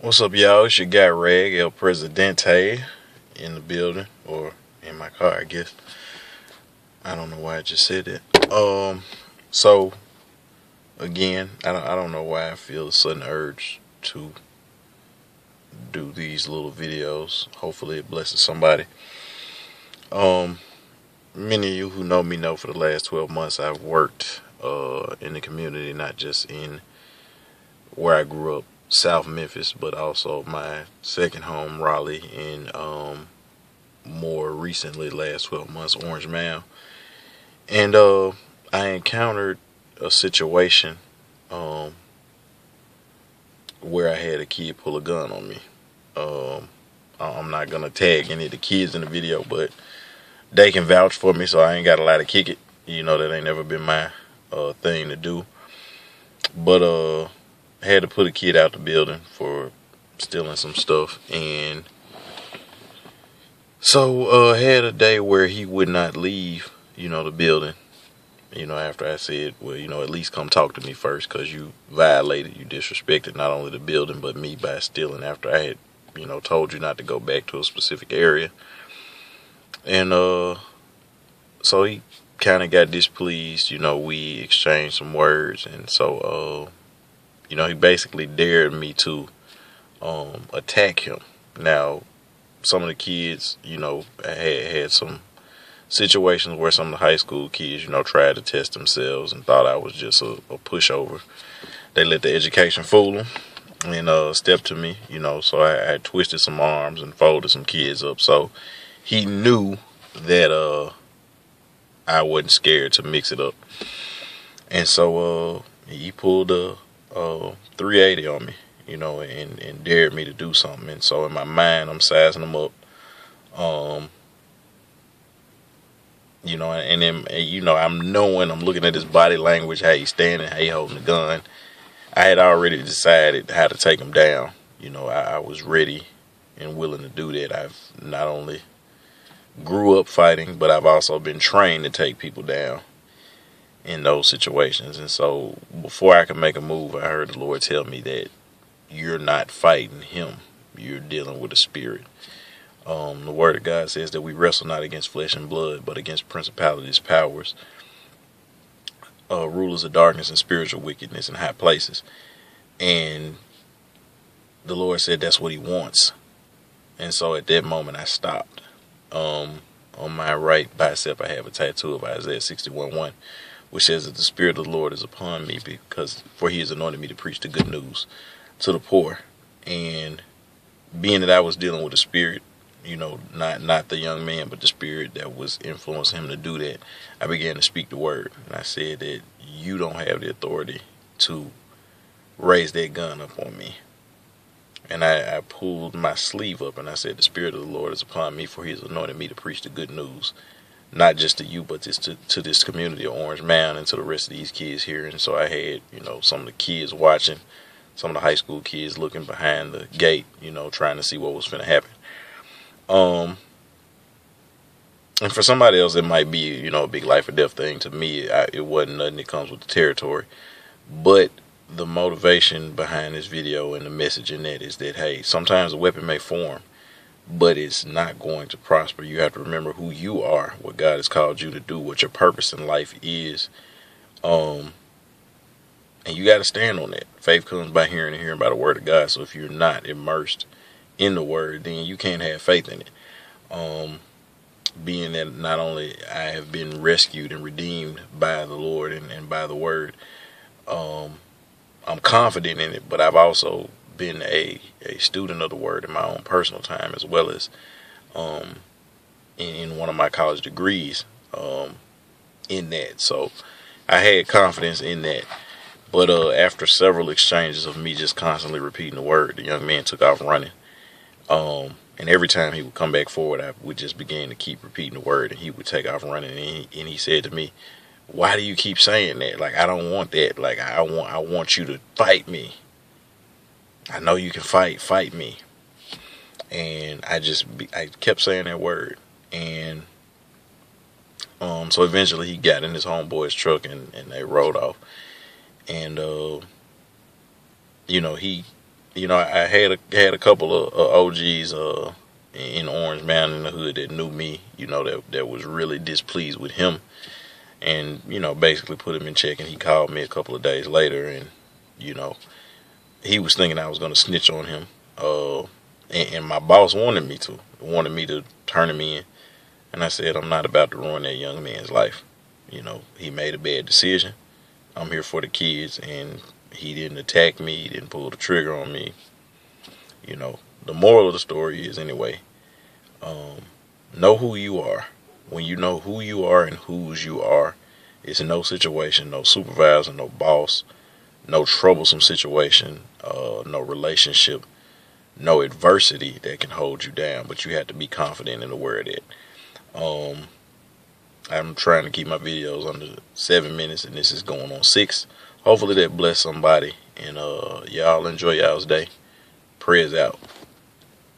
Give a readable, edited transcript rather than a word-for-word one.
What's up, y'all? It's your guy Reg El Presidente in the building, or in my car, I guess. I don't know why I just said that. So again, I don't know why I feel a sudden urge to do these little videos. Hopefully, it blesses somebody. Um, Many of you who know me know for the last 12 months I've worked in the community, not just in where I grew up, South Memphis, but also my second home, Raleigh, and more recently, last 12 months, Orange Mound. And I encountered a situation um, where I had a kid pull a gun on me. I'm not gonna tag any of the kids in the video, but they can vouch for me, so I ain't got a lot to kick it. You know, that ain't never been my thing to do. But had to put a kid out the building for stealing some stuff, and so had a day where he would not leave, the building. After I said, well, at least come talk to me first, because you violated, you disrespected not only the building but me by stealing after I had, told you not to go back to a specific area. And so he kind of got displeased. We exchanged some words, and so he basically dared me to attack him. Now, some of the kids, had some situations where some of the high school kids, tried to test themselves and thought I was just a pushover. They let the education fool them and stepped to me, so I twisted some arms and folded some kids up. So he knew that I wasn't scared to mix it up. And so he pulled a 380 on me, and dared me to do something. And so in my mind, I'm sizing him up. And then, I'm looking at his body language, how he's standing, how he holding the gun. I had already decided how to take him down. I was ready and willing to do that. I've not only grew up fighting, but I've also been trained to take people down in those situations. And so before I could make a move, I heard the Lord tell me that you're not fighting him. You're dealing with a spirit. The word of God says that we wrestle not against flesh and blood, but against principalities, powers, rulers of darkness, and spiritual wickedness in high places. And the Lord said that's what he wants. And so at that moment I stopped. On my right bicep I have a tattoo of Isaiah 61:1, which says that the Spirit of the Lord is upon me, for he has anointed me to preach the good news to the poor. And being that I was dealing with a spirit, not the young man, but the spirit that was influencing him to do that, I began to speak the word. And I said that you don't have the authority to raise that gun up on me. And I pulled my sleeve up and I said, the Spirit of the Lord is upon me, for he has anointed me to preach the good news, not just to you, but to this community of Orange Mound and to the rest of these kids here. And so I had, some of the kids watching, some of the high school kids looking behind the gate, trying to see what was finna happen. And for somebody else, it might be, a big life or death thing. To me, it wasn't nothing that comes with the territory. But the motivation behind this video and the message in that is that, hey, sometimes a weapon may form, but it's not going to prosper. You have to remember who you are, what God has called you to do, what your purpose in life is. And you got to stand on that. Faith comes by hearing, and hearing by the word of God. So if you're not immersed in the word, then you can't have faith in it. Being that not only I have been rescued and redeemed by the Lord and by the word, I'm confident in it, but I've also been a student of the word in my own personal time, as well as in one of my college degrees in that. So I had confidence in that. But after several exchanges of me just constantly repeating the word, the young man took off running. And every time he would come back forward, I would just begin to keep repeating the word, and he would take off running. And he said to me, why do you keep saying that? Like, I don't want that. Like, I want you to fight me. I know you can fight me. And I kept saying that word. And so eventually he got in his homeboy's truck and they rode off. And he you know, I had a couple of OGs in Orange Mountain in the hood that knew me, you know, that was really displeased with him, and you know, basically put him in check. And he called me a couple of days later, and you know, he was thinking I was going to snitch on him. And my boss wanted me to turn him in, and I said I'm not about to ruin that young man's life. You know, he made a bad decision. I'm here for the kids, and he didn't attack me. He didn't pull the trigger on me. You know, the moral of the story is, anyway, know who you are. When you know who you are and whose you are, it's no situation, no supervisor, no boss, no troublesome situation, no relationship, no adversity that can hold you down. But you have to be confident in the word that. I'm trying to keep my videos under 7 minutes, and this is going on 6. Hopefully that bless somebody, and y'all enjoy y'all's day. Prayers out.